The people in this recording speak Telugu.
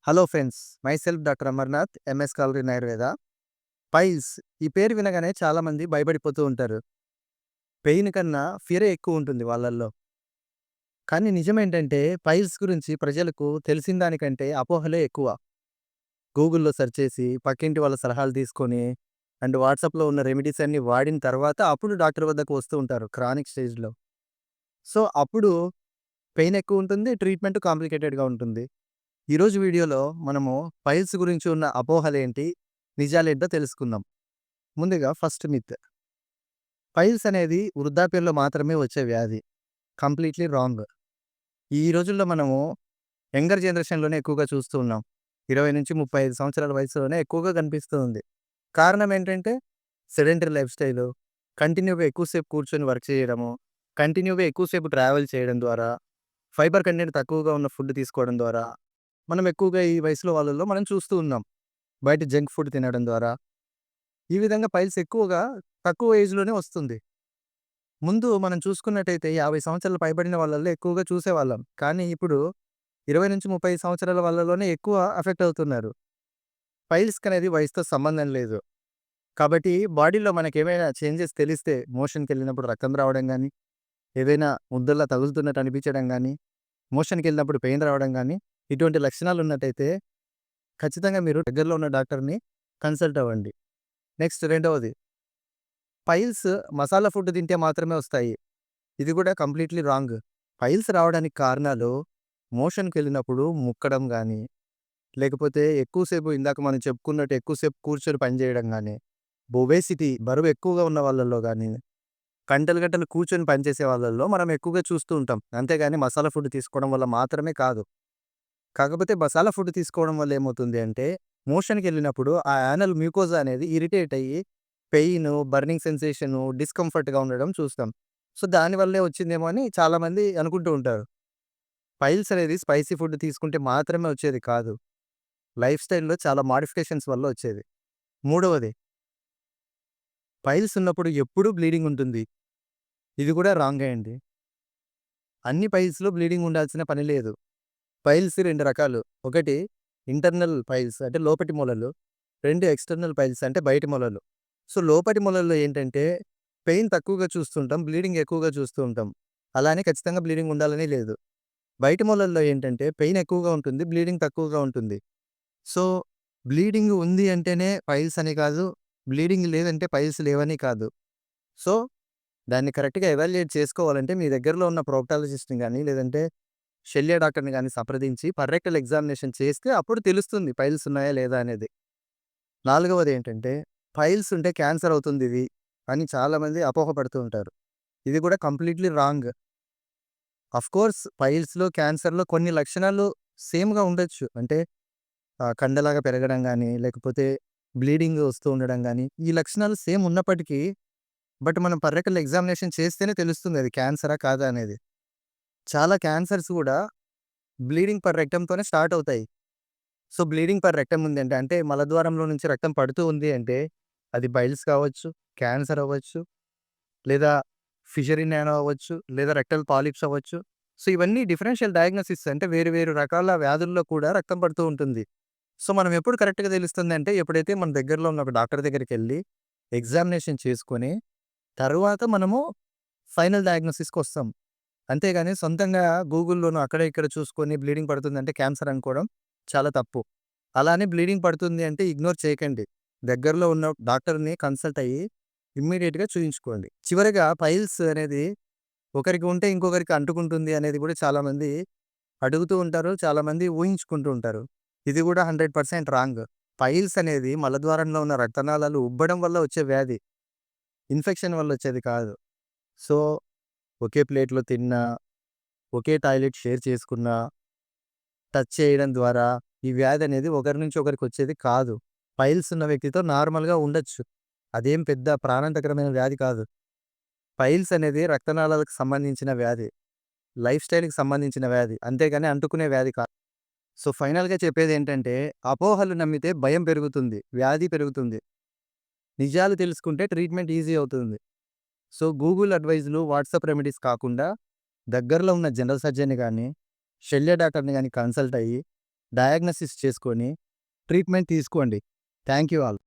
Hello friends, myself doctor Amarnath, MS calorie Ayurveda. Piles ఈ పేరు వినగానే చాలామంది భయపడిపోతూ ఉంటారు. పెయిన్ కన్నా ఫియరే ఎక్కువ ఉంటుంది వాళ్ళల్లో. కానీ నిజమేంటంటే పైల్స్ గురించి ప్రజలకు తెలిసిన దానికంటే అపోహలే ఎక్కువ. గూగుల్‌లో సెర్చ్ చేసి, పక్కింటి వాళ్ళ సలహాలు తీసుకొని, అండ్ వాట్సాప్‌లో ఉన్న రెమెడీస్ అన్నీ వాడిన తర్వాత అప్పుడు డాక్టర్ వద్దకు వస్తూ ఉంటారు క్రానిక్ స్టేజ్‌లో. సో, అప్పుడు పెయిన్ ఎక్కువ ఉంటుంది. ట్రీట్మెంట్ కాంప్లికేటెడ్‌గా ఉంటుంది. ఈరోజు వీడియోలో మనము పైల్స్ గురించి ఉన్న అపోహలేంటి, నిజాలేంటో తెలుసుకుందాం. ముందుగా ఫస్ట్ మిత్. పైల్స్ అనేది వృద్ధాప్యంలో మాత్రమే వచ్చే వ్యాధి. Completely wrong. ఈ రోజుల్లో మనము యంగర్ జనరేషన్‌లోనే ఎక్కువగా చూస్తూ ఉన్నాం. 20-35 సంవత్సరాల వయసులోనే ఎక్కువగా కనిపిస్తూ ఉంది. కారణం ఏంటంటే సెడెంటరీ లైఫ్ స్టైలు, కంటిన్యూగా ఎక్కువ సేపు కూర్చొని వర్క్ చేయడము, కంటిన్యూగా ఎక్కువ సేపు ట్రావెల్ చేయడం ద్వారా, ఫైబర్ కంటెంట్ తక్కువగా ఉన్న ఫుడ్ తీసుకోవడం ద్వారా, మనం ఎక్కువగా ఈ వయసులో వాళ్ళలో మనం చూస్తూ ఉన్నాం. బయట జంక్ ఫుడ్ తినడం ద్వారా, ఈ విధంగా పైల్స్ ఎక్కువగా తక్కువ ఏజ్‌లోనే వస్తుంది. ముందు మనం చూసుకున్నట్టయితే 50 సంవత్సరాలు పైబడిన వాళ్ళలో ఎక్కువగా చూసేవాళ్ళం. కానీ ఇప్పుడు 20-30 సంవత్సరాల వాళ్ళలోనే ఎక్కువ అఫెక్ట్ అవుతున్నారు. పైల్స్‌కనేది వయసుతో సంబంధం లేదు. కాబట్టి బాడీలో మనకేమైనా చేంజెస్ తెలిస్తే మోషన్‌కెళ్ళినప్పుడు రక్తం రావడం గానీ, ఏదైనా ముద్దలా తగులుతున్నట్టు అనిపించడం గానీ, మోషన్‌కెళ్ళినప్పుడు పెయిన్ రావడం గానీ, ఇటువంటి లక్షణాలు ఉన్నట్టయితే ఖచ్చితంగా మీరు దగ్గరలో ఉన్న డాక్టర్‌ని కన్సల్ట్ అవ్వండి. నెక్స్ట్ రెండవది, పైల్స్ మసాలా ఫుడ్ తింటే మాత్రమే వస్తాయి. ఇది కూడా కంప్లీట్‌లీ రాంగ్. పైల్స్ రావడానికి కారణాలు మోషన్‌కెళ్ళినప్పుడు ముక్కడం గానీ, లేకపోతే ఎక్కువ సేపు ఇందాక మనం చెప్పుకున్నట్టు ఎక్కువ సేపు కూర్చొని పని చేయడం గానీ, ఒబేసిటీ బరువు ఎక్కువగా ఉన్న వాళ్ళలో గానీ, గంటలు గంటలు కూర్చొని పనిచేసే వాళ్ళలో మనం ఎక్కువగా చూస్తూ ఉంటాం. అంతేగాని మసాలా ఫుడ్ తీసుకోవడం వల్ల మాత్రమే కాదు. కాకపోతే మసాలా ఫుడ్ తీసుకోవడం వల్ల ఏమవుతుంది అంటే, మోషన్‌కెళ్ళినప్పుడు ఆ యానల్ మ్యూకోజా అనేది ఇరిటేట్ అయ్యి, పెయిను, బర్నింగ్ సెన్సేషను, డిస్కంఫర్ట్‌గా ఉండడం చూస్తాం. సో, దానివల్లే వచ్చిందేమో అని చాలామంది అనుకుంటూ ఉంటారు. పైల్స్ అనేది స్పైసీ ఫుడ్ తీసుకుంటే మాత్రమే వచ్చేది కాదు. లైఫ్ స్టైల్‌లో చాలా మోడిఫికేషన్స్ వల్ల వచ్చేది. మూడవది, పైల్స్ ఉన్నప్పుడు ఎప్పుడూ బ్లీడింగ్ ఉంటుంది. ఇది కూడా రాంగే అండి. అన్ని పైల్స్‌లో బ్లీడింగ్ ఉండాల్సిన పని లేదు. పైల్స్ 2 రకాలు. ఒకటి ఇంటర్నల్ పైల్స్ అంటే లోపటి మొలలు. 2 ఎక్స్‌టర్నల్ పైల్స్ అంటే బయటి మొలలు. సో, లోపటి మొలల్లో ఏంటంటే పెయిన్ తక్కువగా చూస్తుంటాం. బ్లీడింగ్ ఎక్కువగా చూస్తూ ఉంటాం. అలా అని ఖచ్చితంగా బ్లీడింగ్ ఉండాలని లేదు. బయటి మొలల్లో ఏంటంటే పెయిన్ ఎక్కువగా ఉంటుంది. బ్లీడింగ్ తక్కువగా ఉంటుంది. సో, బ్లీడింగ్ ఉంది అంటేనే పైల్స్ అని కాదు. బ్లీడింగ్ లేదంటే పైల్స్ లేవని కాదు. సో, దాన్ని కరెక్ట్‌గా ఎవాల్యుయేట్ చేసుకోవాలంటే మీ దగ్గరలో ఉన్న ప్రోక్టాలజిస్ట్‌ని గాని, లేదంటే శల్య డాక్టర్‌ని గాని సంప్రదించి పర్రెక్టల్ ఎగ్జామినేషన్ చేస్తే అప్పుడు తెలుస్తుంది పైల్స్ ఉన్నాయా లేదా అనేది. నాలుగవదేంటంటే పైల్స్ ఉంటే క్యాన్సర్ అవుతుందిది అని చాలామంది అపోహపడుతూ ఉంటారు. ఇది కూడా కంప్లీట్‌లీ రాంగ్. ఆఫ్‌కోర్స్ పైల్స్‌లో, క్యాన్సర్‌లో కొన్ని లక్షణాలు సేమ్‌గా ఉండొచ్చు. అంటే కండలాగా పెరగడం గానీ, లేకపోతే బ్లీడింగ్ వస్తూ ఉండడం గానీ, ఈ లక్షణాలు సేమ్ ఉన్నప్పటికీ బట్ మనం పర్రెకల్ ఎగ్జామినేషన్ చేస్తేనే తెలుస్తుంది అది క్యాన్సరా? కాదా? అనేది. చాలా క్యాన్సర్స్ గూడా బ్లీడింగ్ పర్ రెక్టమ్‌తోనే స్టార్ట్ అవుతాయి. సో, బ్లీడింగ్ పర్ రెక్టమ్ ఉందంటే అంటే మలద్వారంలో నుంచి రక్తం పడుతూ ఉంది అంటే అది బైల్స్ కావచ్చు, క్యాన్సర్ అవ్వచ్చు, లేదా ఫిషరీ నానో అవ్వచ్చు, లేదా రెక్టల్ పాలిప్స్ అవ్వచ్చు. సో, ఇవన్నీ డిఫరెన్షియల్ డయాగ్నోసిస్ అంటే వేరు వేరు రకాల వ్యాధుల్లో కూడా రక్తం పడుతూ ఉంటుంది. సో, మనం ఎప్పుడు కరెక్ట్‌గా తెలుస్తుందంటే ఎప్పుడైతే మన దగ్గరలో ఉన్న ఒక డాక్టర్ దగ్గరికెళ్లి ఎగ్జామినేషన్ చేసుకొని తరువాత మనము ఫైనల్ డయాగ్నోసిస్‌కొస్తాం. అంతేగాని సొంతంగా గూగుల్‌లోనో అక్కడ ఇక్కడ చూసుకొని బ్లీడింగ్ పడుతుందంటే క్యాన్సర్ అనుకోవడం చాలా తప్పు. అలా అని బ్లీడింగ్ పడుతుంది అంటే ఇగ్నోర్ చేయకండి. దగ్గరలో ఉన్న డాక్టర్‌ని కన్సల్ట్ అయ్యి ఇమ్మీడియేట్‌గా చూయించుకోండి. చివరగా పైల్స్ అనేది ఒకరికి ఉంటే ఇంకొకరికి అంటుకుంటుంది అనేది కూడా చాలామంది అడుగుతూ ఉంటారు. చాలామంది ఊహించుకుంటూ ఉంటారు. ఇది కూడా 100% రాంగ్. పైల్స్ అనేది మలద్వారంలో ఉన్న రక్తనాళాలు ఉబ్బడం వల్ల వచ్చే వ్యాధి. ఇన్ఫెక్షన్ వల్ల వచ్చేది కాదు. సో, ఒకే ప్లేట్‌లో తిన్నా, ఒకే టాయిలెట్ షేర్ చేసుకున్నా, టచ్ చేయడం ద్వారా ఈ వ్యాధి అనేది ఒకరి నుంచి ఒకరికొచ్చేది కాదు. పైల్స్ ఉన్న వ్యక్తితో నార్మల్‌గా ఉండొచ్చు. అదేం పెద్ద ప్రాణాంతకరమైన వ్యాధి కాదు. పైల్స్ అనేది రక్తనాళాలకు సంబంధించిన వ్యాధి. లైఫ్ స్టైల్‌కి సంబంధించిన వ్యాధి. అంతేగాని అంటుకునే వ్యాధి కాదు. సో, ఫైనల్‌గా చెప్పేదేంటంటే, అపోహలు నమ్మితే భయం పెరుగుతుంది. వ్యాధి పెరుగుతుంది. నిజాలు తెలుసుకుంటే ట్రీట్మెంట్ ఈజీ అవుతుంది. సో, గూగుల్ అడ్వైజ్‌లు, వాట్సాప్ రెమెడీస్ కాకుండా దగ్గరలో ఉన్న జనరల్ సర్జన్‌ని గాని, శల్య డాక్టర్‌ని గాని కన్సల్ట్ అయ్యి డయాగ్నోసిస్ చేసుకొని ట్రీట్మెంట్ తీసుకోండి. Thank you all.